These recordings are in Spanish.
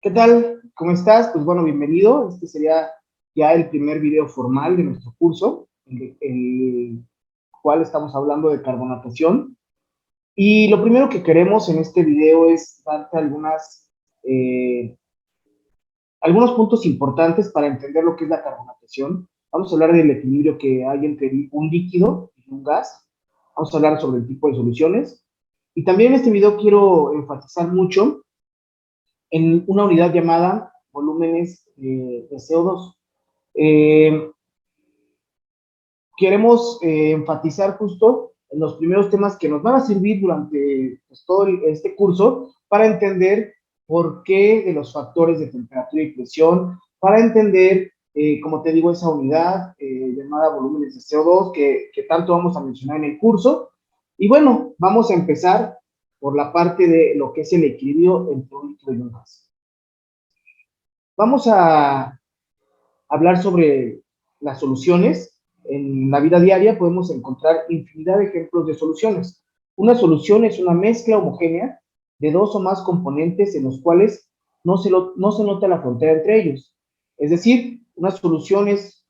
¿Qué tal? ¿Cómo estás? Pues bueno, bienvenido. Este sería ya el primer video formal de nuestro curso, el cual estamos hablando de carbonatación. Y lo primero que queremos en este video es darte eh, algunos puntos importantes para entender lo que es la carbonatación. Vamos a hablar del equilibrio que hay entre un líquido y un gas. Vamos a hablar sobre el tipo de soluciones. Y también en este video quiero enfatizar mucho en una unidad llamada volúmenes de CO2. Eh, Queremos enfatizar justo en los primeros temas que nos van a servir durante pues, todo este curso para entender por qué de los factores de temperatura y presión, para entender, como te digo, esa unidad llamada volúmenes de CO2 que tanto vamos a mencionar en el curso. Y bueno, vamos a empezar por la parte de lo que es el equilibrio entre un líquido y un gas. Vamos a hablar sobre las soluciones. En la vida diaria podemos encontrar infinidad de ejemplos de soluciones. Una solución es una mezcla homogénea de dos o más componentes en los cuales no se nota la frontera entre ellos. Es decir, una solución es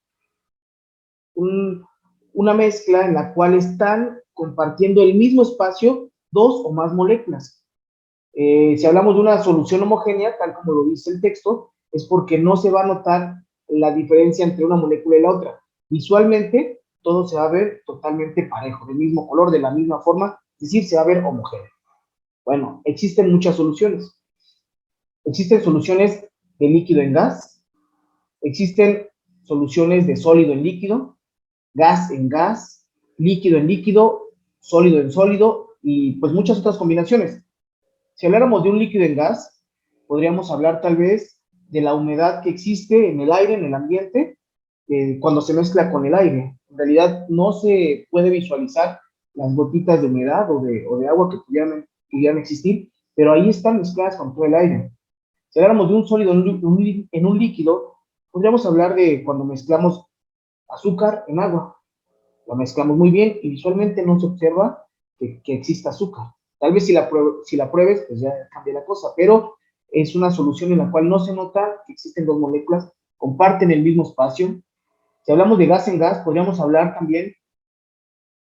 una mezcla en la cual están compartiendo el mismo espacio dos o más moléculas. Si hablamos de una solución homogénea, tal como lo dice el texto, es porque no se va a notar la diferencia entre una molécula y la otra. Visualmente, todo se va a ver totalmente parejo, del mismo color, de la misma forma, es decir, se va a ver homogéneo. Bueno, existen muchas soluciones. Existen soluciones de líquido en gas, existen soluciones de sólido en líquido, gas en gas, líquido en líquido, sólido en sólido y pues muchas otras combinaciones. Si habláramos de un líquido en gas, podríamos hablar tal vez de la humedad que existe en el aire, en el ambiente, cuando se mezcla con el aire. En realidad no se puede visualizar las gotitas de humedad o de agua que pudieran existir, pero ahí están mezcladas con todo el aire. Si habláramos de un sólido en un líquido, podríamos hablar de cuando mezclamos azúcar en agua. La mezclamos muy bien y visualmente no se observa que exista azúcar. Tal vez si la pruebes, pues ya cambia la cosa, pero es una solución en la cual no se nota que existen dos moléculas, comparten el mismo espacio. Si hablamos de gas en gas, podríamos hablar también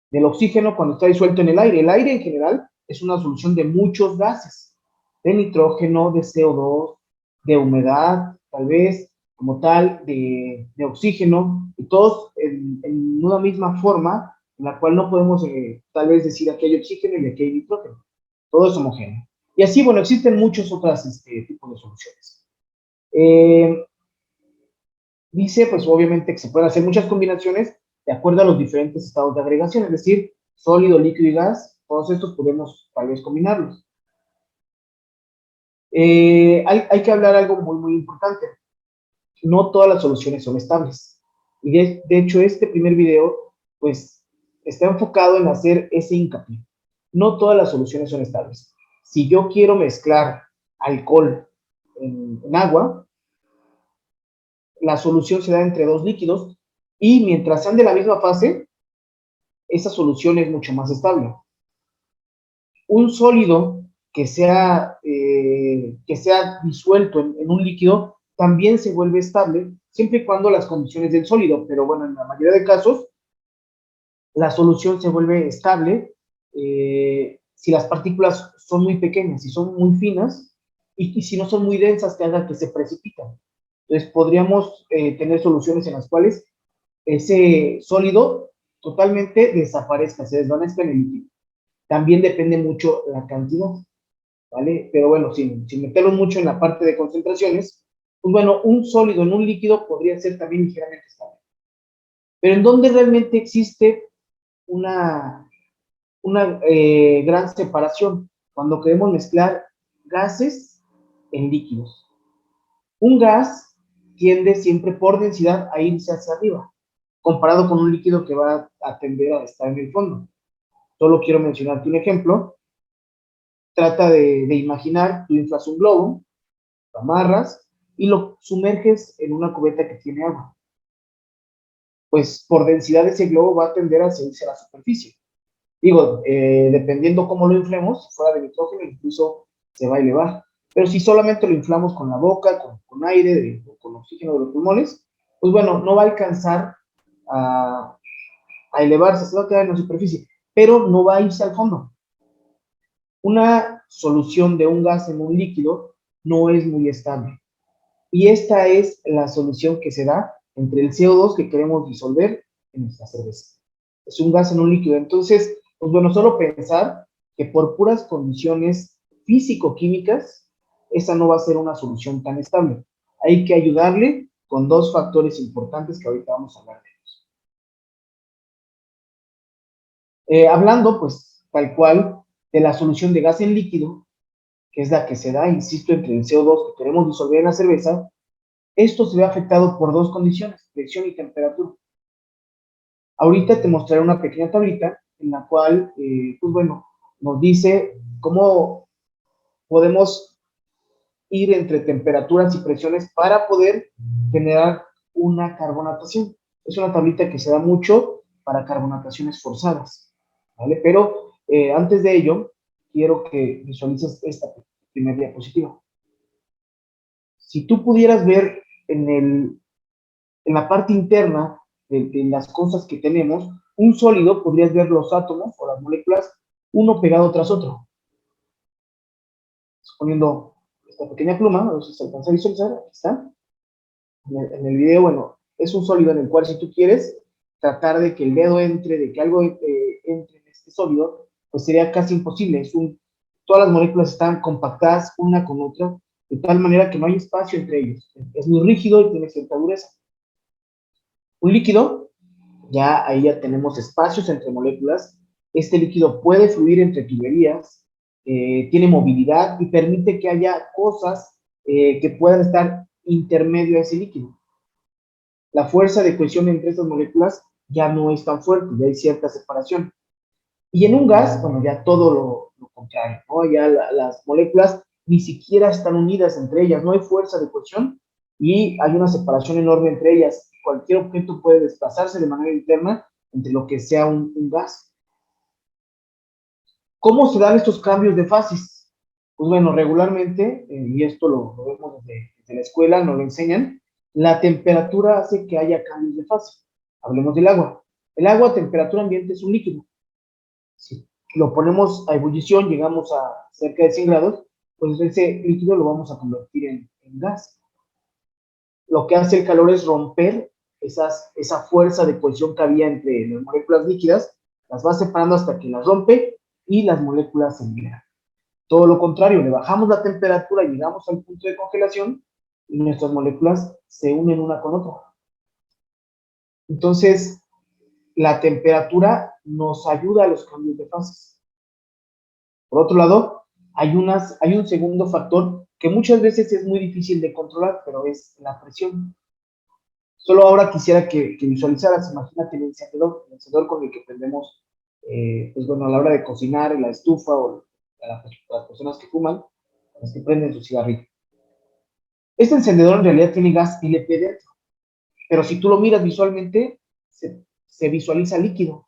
del oxígeno cuando está disuelto en el aire. El aire en general es una solución de muchos gases, de nitrógeno, de CO2, de humedad, tal vez, como tal, de oxígeno, y todos en una misma forma, en la cual no podemos tal vez decir aquí hay oxígeno y aquí hay nitrógeno. Todo es homogéneo. Y así, bueno, existen muchos otros tipos de soluciones. Eh, Dice, pues obviamente que se pueden hacer muchas combinaciones de acuerdo a los diferentes estados de agregación, es decir, sólido, líquido y gas, todos estos podemos tal vez combinarlos. Hay que hablar algo muy importante. No todas las soluciones son estables. Y de hecho, este primer video, pues, está enfocado en hacer ese hincapié. No todas las soluciones son estables. Si yo quiero mezclar alcohol en agua, la solución se da entre dos líquidos y mientras sean de la misma fase, esa solución es mucho más estable. Un sólido que sea disuelto en un líquido también se vuelve estable, siempre y cuando las condiciones del sólido, pero bueno, en la mayoría de casos, la solución se vuelve estable si las partículas son muy pequeñas, si son muy finas, y si no son muy densas, que hagan que se precipitan. Entonces, podríamos tener soluciones en las cuales ese sólido totalmente desaparezca, se desvanezca en el líquido. También depende mucho la cantidad, ¿vale? Pero bueno, sin meterlo mucho en la parte de concentraciones, pues bueno, un sólido en un líquido podría ser también ligeramente estable. Pero ¿en dónde realmente existe una gran separación? Cuando queremos mezclar gases en líquidos. Un gas tiende siempre por densidad a irse hacia arriba, comparado con un líquido que va a tender a estar en el fondo. Solo quiero mencionarte un ejemplo. Trata de imaginar, tú inflas un globo, lo amarras y lo sumerges en una cubeta que tiene agua. Pues por densidad ese globo va a tender a irse a la superficie. Digo, dependiendo cómo lo inflemos, si fuera de nitrógeno, incluso se va a elevar. Pero si solamente lo inflamos con la boca, con aire, con oxígeno de los pulmones, pues bueno, no va a alcanzar a, a elevarse, se va a quedar en la superficie, pero no va a irse al fondo. Una solución de un gas en un líquido no es muy estable. Y esta es la solución que se da entre el CO2 que queremos disolver en nuestra cerveza. Es un gas en un líquido. Entonces, pues bueno, solo pensar que por puras condiciones físico-químicas, esa no va a ser una solución tan estable. Hay que ayudarle con dos factores importantes que ahorita vamos a hablar de ellos. Hablando, pues, tal cual, de la solución de gas en líquido, que es la que se da, insisto, entre el CO2 que queremos disolver en la cerveza, esto se ve afectado por dos condiciones, presión y temperatura. Ahorita te mostraré una pequeña tablita en la cual, pues bueno, nos dice cómo podemos ir entre temperaturas y presiones para poder generar una carbonatación. Es una tablita que se da mucho para carbonataciones forzadas, ¿vale? Pero antes de ello, quiero que visualices esta primera diapositiva. Si tú pudieras ver en la parte interna de las cosas que tenemos, un sólido, podrías ver los átomos o las moléculas, uno pegado tras otro. Poniendo esta pequeña pluma, no sé si se alcanza a visualizar, aquí está. En el video, bueno, es un sólido en el cual si tú quieres tratar de que el dedo entre, de que algo entre en este sólido, pues sería casi imposible. Todas las moléculas están compactadas una con otra, de tal manera que no hay espacio entre ellos. Es muy rígido y tiene cierta dureza. Un líquido, ya ahí ya tenemos espacios entre moléculas. Este líquido puede fluir entre tuberías, tiene movilidad y permite que haya cosas que puedan estar intermedio a ese líquido. La fuerza de cohesión entre estas moléculas ya no es tan fuerte, ya hay cierta separación. Y en un gas, bueno, ya todo lo contrario, ¿no? Ya las moléculas ni siquiera están unidas entre ellas, no hay fuerza de cohesión y hay una separación enorme entre ellas. Cualquier objeto puede desplazarse de manera interna entre lo que sea un gas. ¿Cómo se dan estos cambios de fases? Pues bueno, regularmente, y esto lo vemos desde la escuela, nos lo enseñan, la temperatura hace que haya cambios de fase. Hablemos del agua. El agua a temperatura ambiente es un líquido. Si lo ponemos a ebullición, llegamos a cerca de 100 grados, pues ese líquido lo vamos a convertir en gas. Lo que hace el calor es romper esa fuerza de cohesión que había entre las moléculas líquidas, las va separando hasta que las rompe y las moléculas se liberan. Todo lo contrario, le bajamos la temperatura, llegamos al punto de congelación y nuestras moléculas se unen una con otra. Entonces, la temperatura nos ayuda a los cambios de fases. Por otro lado, hay un segundo factor que muchas veces es muy difícil de controlar, pero es la presión. Solo ahora quisiera que visualizaras, imagínate el encendedor con el que prendemos, pues bueno, a la hora de cocinar, en la estufa o las personas que fuman, las que prenden su cigarrillo. Este encendedor en realidad tiene gas LP dentro, pero si tú lo miras visualmente, se visualiza líquido.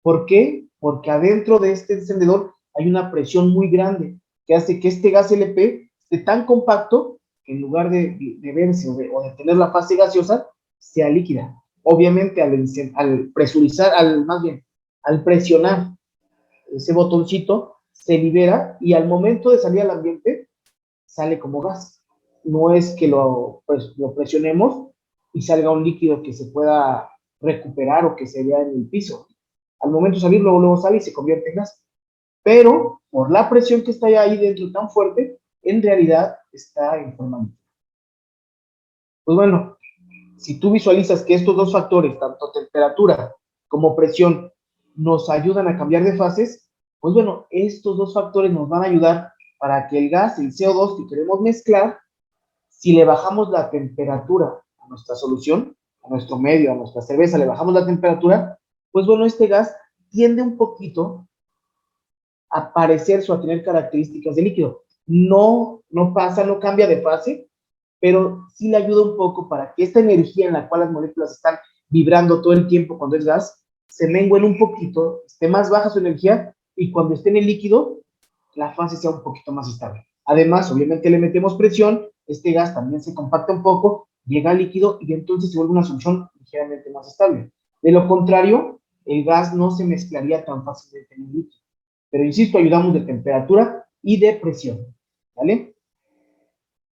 ¿Por qué? Porque adentro de este encendedor hay una presión muy grande que hace que este gas LP esté tan compacto que en lugar de verse o de tener la fase gaseosa, sea líquida. Obviamente al presurizar, más bien, al presionar ese botoncito, se libera y al momento de salir al ambiente, sale como gas. No es que lo presionemos y salga un líquido que se pueda recuperar o que se vea en el piso. Al momento de salir, luego sale y se convierte en gas. Pero por la presión que está ahí dentro tan fuerte, en realidad está en forma líquida. Pues bueno, si tú visualizas que estos dos factores, tanto temperatura como presión, nos ayudan a cambiar de fases, pues bueno, estos dos factores nos van a ayudar para que el gas, el CO2 que queremos mezclar, si le bajamos la temperatura a nuestra solución, a nuestro medio, a nuestra cerveza, le bajamos la temperatura, pues bueno, este gas tiende un poquito a parecerse o a tener características de líquido. No pasa, no cambia de fase, pero sí le ayuda un poco para que esta energía en la cual las moléculas están vibrando todo el tiempo cuando es gas, se mengüen un poquito, esté más baja su energía y cuando esté en el líquido, la fase sea un poquito más estable. Además, obviamente le metemos presión, este gas también se compacta un poco, llega al líquido y entonces se vuelve una solución ligeramente más estable. De lo contrario, el gas no se mezclaría tan fácilmente en el líquido. Pero insisto, ayudamos de temperatura y de presión, ¿vale?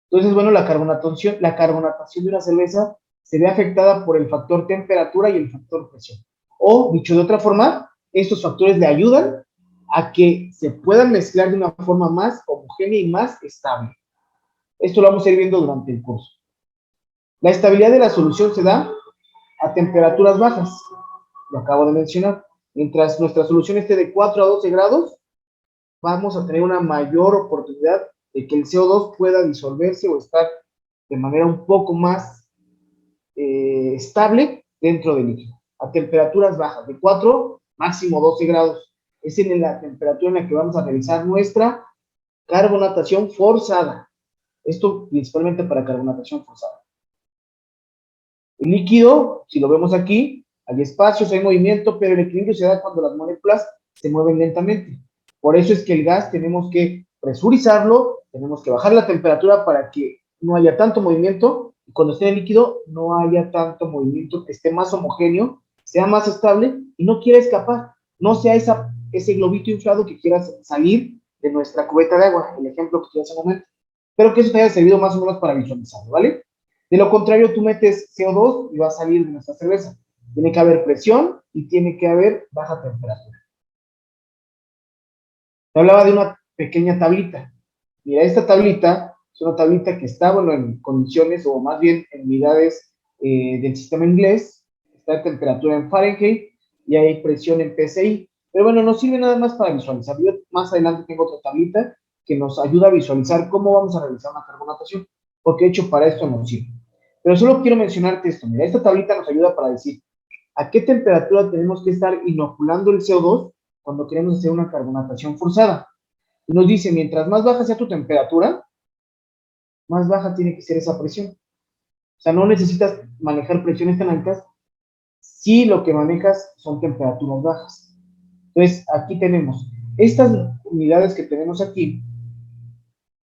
Entonces, bueno, la carbonatación de una cerveza se ve afectada por el factor temperatura y el factor presión. O, dicho de otra forma, estos factores le ayudan a que se puedan mezclar de una forma más homogénea y más estable. Esto lo vamos a ir viendo durante el curso. La estabilidad de la solución se da a temperaturas bajas, lo acabo de mencionar. Mientras nuestra solución esté de 4 a 12 grados, vamos a tener una mayor oportunidad de que el CO2 pueda disolverse o estar de manera un poco más estable dentro del líquido. A temperaturas bajas, de 4 máximo 12 grados. Es en la temperatura en la que vamos a realizar nuestra carbonatación forzada. Esto principalmente para carbonatación forzada. El líquido, si lo vemos aquí, hay espacios, hay movimiento, pero el equilibrio se da cuando las moléculas se mueven lentamente. Por eso es que el gas tenemos que presurizarlo, tenemos que bajar la temperatura para que no haya tanto movimiento, y cuando esté en el líquido no haya tanto movimiento, que esté más homogéneo, sea más estable y no quiera escapar, no sea ese globito inflado que quiera salir de nuestra cubeta de agua, el ejemplo que tuve hace un momento. Espero que eso te haya servido más o menos para visualizarlo, ¿vale? De lo contrario, tú metes CO2 y va a salir de nuestra cerveza. Tiene que haber presión y tiene que haber baja temperatura. Te hablaba de una pequeña tablita. Mira, esta tablita es una tablita que está, bueno, en condiciones, o más bien en unidades del sistema inglés. Está en temperatura en Fahrenheit y hay presión en PSI. Pero bueno, nos sirve nada más para visualizar. Yo más adelante tengo otra tablita que nos ayuda a visualizar cómo vamos a realizar una carbonatación, porque de hecho para esto nos sirve. Pero solo quiero mencionarte esto. Mira, esta tablita nos ayuda para decir a qué temperatura tenemos que estar inoculando el CO2 cuando queremos hacer una carbonatación forzada. Y nos dice, mientras más baja sea tu temperatura, más baja tiene que ser esa presión. O sea, no necesitas manejar presiones tan altas si lo que manejas son temperaturas bajas. Entonces, aquí tenemos estas unidades que tenemos aquí,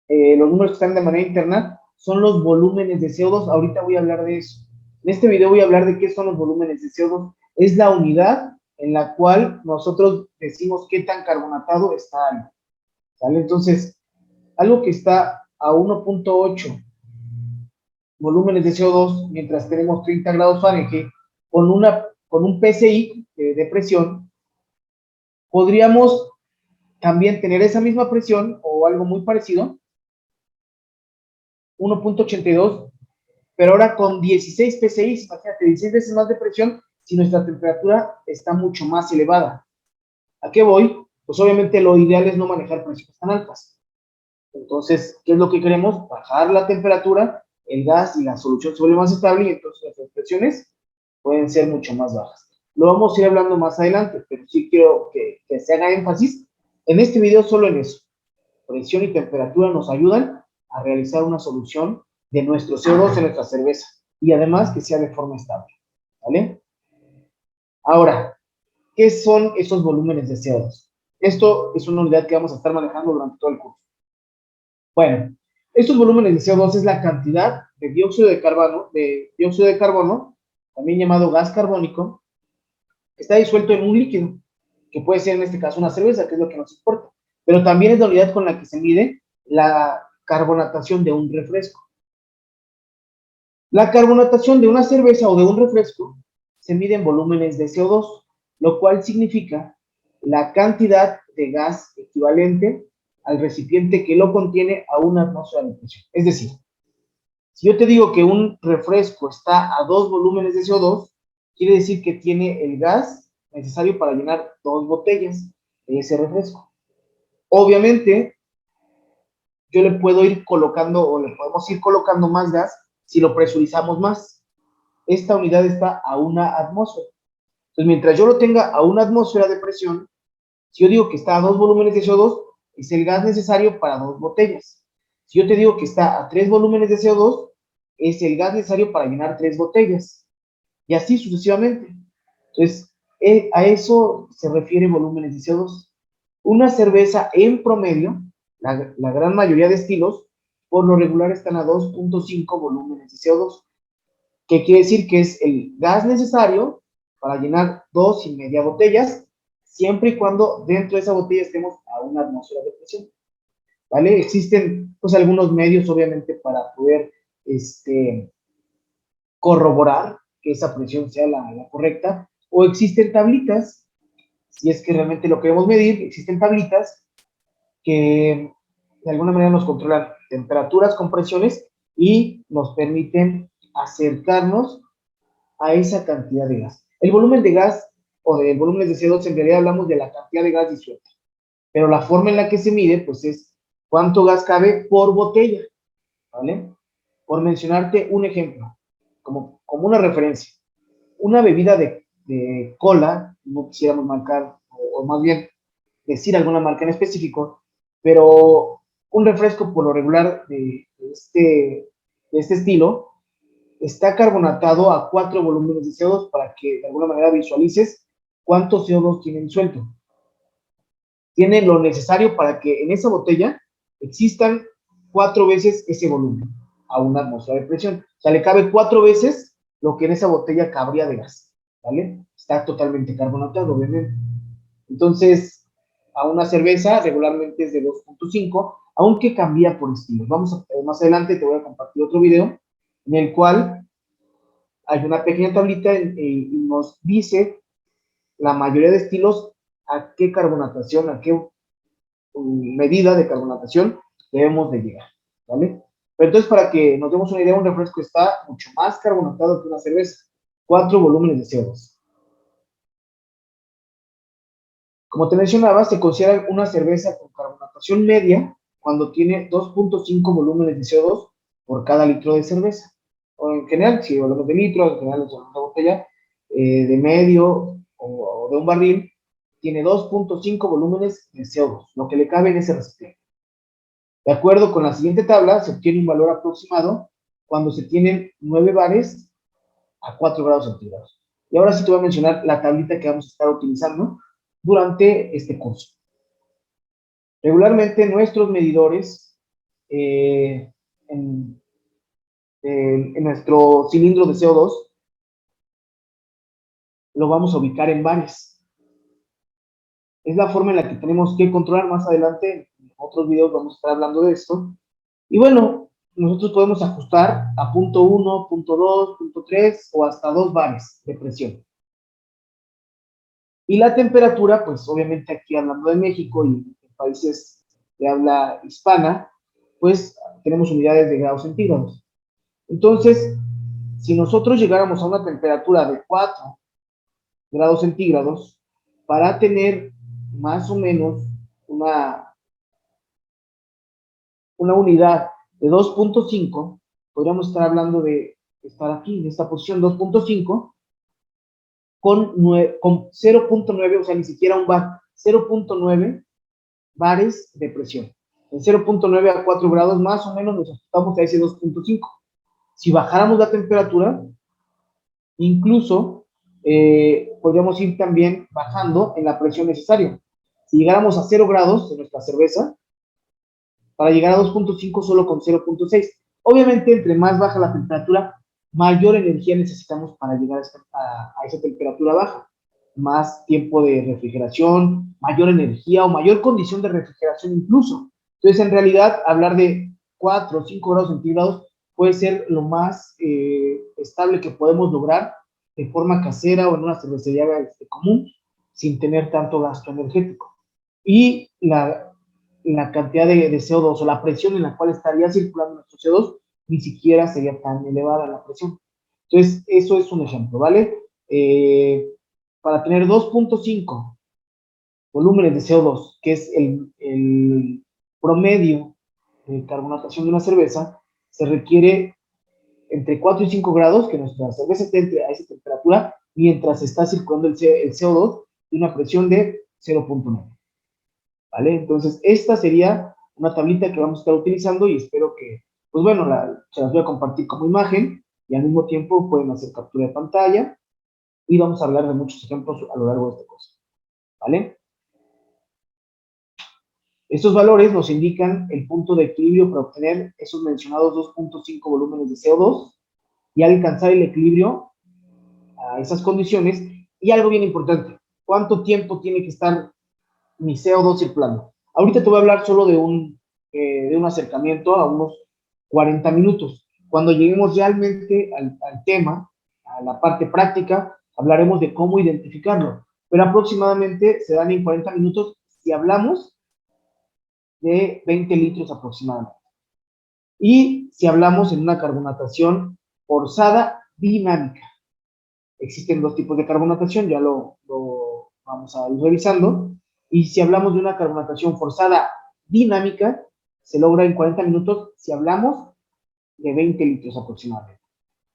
los números que están de manera interna, son los volúmenes de CO2. Ahorita voy a hablar de eso. En este video voy a hablar de qué son los volúmenes de CO2. Es la unidad en la cual nosotros decimos qué tan carbonatado está algo. ¿Sale? Entonces, algo que está a 1.8 volúmenes de CO2, mientras tenemos 30 grados Fahrenheit, con un PSI de presión, podríamos también tener esa misma presión o algo muy parecido, 1.82, pero ahora con 16 PSI, imagínate, 16 veces más de presión si nuestra temperatura está mucho más elevada. ¿A qué voy? Pues obviamente lo ideal es no manejar presiones tan altas. Entonces, ¿qué es lo que queremos? Bajar la temperatura, el gas y la solución se vuelve más estable y entonces las presiones pueden ser mucho más bajas. Lo vamos a ir hablando más adelante, pero sí quiero que se haga énfasis en este video solo en eso. Presión y temperatura nos ayudan a realizar una solución de nuestro CO2 en nuestra cerveza y además que sea de forma estable, ¿vale? Ahora, ¿qué son esos volúmenes de CO2? Esto es una unidad que vamos a estar manejando durante todo el curso. Bueno, estos volúmenes de CO2 es la cantidad de dióxido de carbono, también llamado gas carbónico, que está disuelto en un líquido, que puede ser en este caso una cerveza, que es lo que nos importa, pero también es la unidad con la que se mide la carbonatación de un refresco. La carbonatación de una cerveza o de un refresco se mide en volúmenes de CO2, lo cual significa la cantidad de gas equivalente al recipiente que lo contiene a una atmósfera de presión. Es decir, si yo te digo que un refresco está a 2 volúmenes de CO2, quiere decir que tiene el gas necesario para llenar 2 botellas de ese refresco. Obviamente, yo le puedo ir colocando o le podemos ir colocando más gas si lo presurizamos más. Esta unidad está a una atmósfera. Entonces, mientras yo lo tenga a una atmósfera de presión, si yo digo que está a 2 volúmenes de CO2, es el gas necesario para 2 botellas. Si yo te digo que está a 3 volúmenes de CO2, es el gas necesario para llenar 3 botellas. Y así sucesivamente. Entonces, a eso se refiere volúmenes de CO2. Una cerveza en promedio La gran mayoría de estilos, por lo regular, están a 2.5 volúmenes de CO2. ¿Qué quiere decir? Que es el gas necesario para llenar 2,5 botellas, siempre y cuando dentro de esa botella estemos a una atmósfera de presión. ¿Vale? Existen, pues, algunos medios, obviamente, para poder corroborar que esa presión sea la correcta, o existen tablitas, si es que realmente lo queremos medir, existen tablitas que de alguna manera nos controlan temperaturas con presiones y nos permiten acercarnos a esa cantidad de gas. El volumen de gas o del volumen de CO2, en realidad hablamos de la cantidad de gas disuelto, pero la forma en la que se mide, pues, es cuánto gas cabe por botella, ¿vale? Por mencionarte un ejemplo, como una referencia, una bebida de cola, no quisiéramos marcar, o más bien decir alguna marca en específico, pero un refresco por lo regular de este estilo está carbonatado a 4 volúmenes de CO2 para que de alguna manera visualices cuánto CO2 tiene disuelto. Tiene lo necesario para que en esa botella existan 4 veces ese volumen a una atmósfera de presión. O sea, le cabe 4 veces lo que en esa botella cabría de gas, ¿vale? Está totalmente carbonatado, obviamente. Entonces, a una cerveza regularmente es de 2.5, aunque cambia por estilos. Más adelante te voy a compartir otro video en el cual hay una pequeña tablita y nos dice la mayoría de estilos a qué carbonatación, a qué medida de carbonatación debemos de llegar, ¿vale? Pero entonces, para que nos demos una idea, un refresco está mucho más carbonatado que una cerveza, 4 volúmenes de CO2. Como te mencionaba, se considera una cerveza con carbonatación media cuando tiene 2.5 volúmenes de CO2 por cada litro de cerveza. O en general, si hablamos de litros, en general, una botella de medio o de un barril, tiene 2.5 volúmenes de CO2, lo que le cabe en ese recipiente. De acuerdo con la siguiente tabla, se obtiene un valor aproximado cuando se tienen 9 bares a 4 grados centígrados. Y ahora sí te voy a mencionar la tablita que vamos a estar utilizando durante este curso. Regularmente nuestros medidores en nuestro cilindro de CO2 lo vamos a ubicar en bares. Es la forma en la que tenemos que controlar. Más adelante, en otros videos vamos a estar hablando de esto. Y bueno, nosotros podemos ajustar a punto 1, punto 2, punto 3 o hasta 2 bares de presión. Y la temperatura, pues obviamente aquí hablando de México y en países de habla hispana, pues tenemos unidades de grados centígrados. Entonces, si nosotros llegáramos a una temperatura de 4 grados centígrados, para tener más o menos una unidad de 2.5, podríamos estar hablando de estar aquí, en esta posición 2.5, con 0.9, o sea, ni siquiera un bar, 0.9 bares de presión. En 0.9 a 4 grados, más o menos nos ajustamos a ese 2.5. Si bajáramos la temperatura, incluso podríamos ir también bajando en la presión necesaria. Si llegáramos a 0 grados de nuestra cerveza, para llegar a 2.5 solo con 0.6. Obviamente, entre más baja la temperatura, mayor energía necesitamos para llegar a esa temperatura baja. Más tiempo de refrigeración, mayor energía o mayor condición de refrigeración incluso. Entonces, en realidad, hablar de 4 o 5 grados centígrados puede ser lo más estable que podemos lograr de forma casera o en una cervecería común, sin tener tanto gasto energético. Y la cantidad de CO2 o la presión en la cual estaría circulando nuestro CO2 ni siquiera sería tan elevada la presión. Entonces, eso es un ejemplo, ¿vale? Para tener 2.5 volúmenes de CO2, que es el promedio de carbonatación de una cerveza, se requiere entre 4 y 5 grados, que nuestra cerveza esté a esa temperatura, mientras está circulando el CO2 de una presión de 0.9. ¿Vale? Entonces, esta sería una tablita que vamos a estar utilizando y espero que, pues bueno, se las voy a compartir como imagen y al mismo tiempo pueden hacer captura de pantalla y vamos a hablar de muchos ejemplos a lo largo de este curso. ¿Vale? Estos valores nos indican el punto de equilibrio para obtener esos mencionados 2.5 volúmenes de CO2 y alcanzar el equilibrio a esas condiciones. Y algo bien importante, ¿cuánto tiempo tiene que estar mi CO2 circulando? Ahorita te voy a hablar solo de un acercamiento a unos 40 minutos. Cuando lleguemos realmente al tema, a la parte práctica, hablaremos de cómo identificarlo. Pero aproximadamente se dan en 40 minutos si hablamos de 20 litros aproximadamente. Y si hablamos en una carbonatación forzada dinámica. Existen dos tipos de carbonatación, ya lo vamos a ir revisando. Y si hablamos de una carbonatación forzada dinámica, se logra en 40 minutos si hablamos de 20 litros aproximadamente.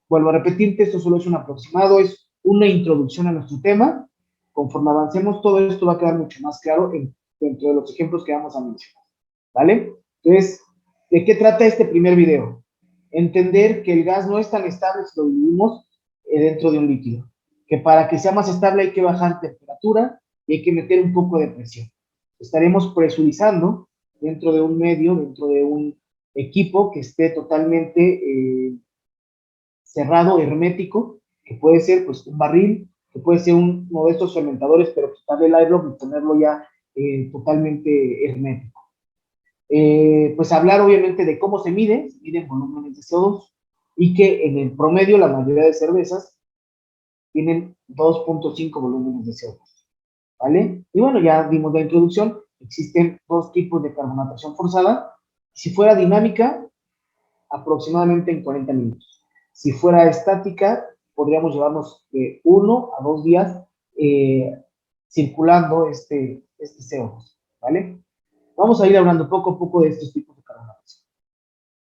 Vuelvo a repetirte, esto solo es un aproximado, es una introducción a nuestro tema. Conforme avancemos, todo esto va a quedar mucho más claro dentro de los ejemplos que vamos a mencionar. ¿Vale? Entonces, ¿de qué trata este primer video? Entender que el gas no es tan estable si lo dividimos dentro de un líquido. Que para que sea más estable hay que bajar temperatura y hay que meter un poco de presión. Estaremos presurizando dentro de un medio, dentro de un equipo que esté totalmente cerrado, hermético, que puede ser pues un barril, que puede ser uno de estos fermentadores, pero quitarle el airlock y ponerlo ya totalmente hermético. Pues hablar obviamente de cómo se miden volúmenes de CO2 y que en el promedio la mayoría de cervezas tienen 2.5 volúmenes de CO2, ¿vale? Y bueno, ya vimos la introducción, existen dos tipos de carbonatación forzada. Si fuera dinámica, aproximadamente en 40 minutos. Si fuera estática, podríamos llevarnos de 1 a 2 días circulando este CO2, ¿vale? Vamos a ir hablando poco a poco de estos tipos de carbonatación.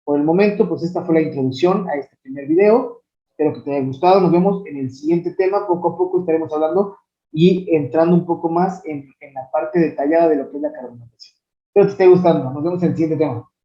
Por el momento, pues esta fue la introducción a este primer video. Espero que te haya gustado. Nos vemos en el siguiente tema. Poco a poco estaremos hablando y entrando un poco más en la parte detallada de lo que es la carbonatación. Espero que te esté gustando. Nos vemos en el siguiente tema.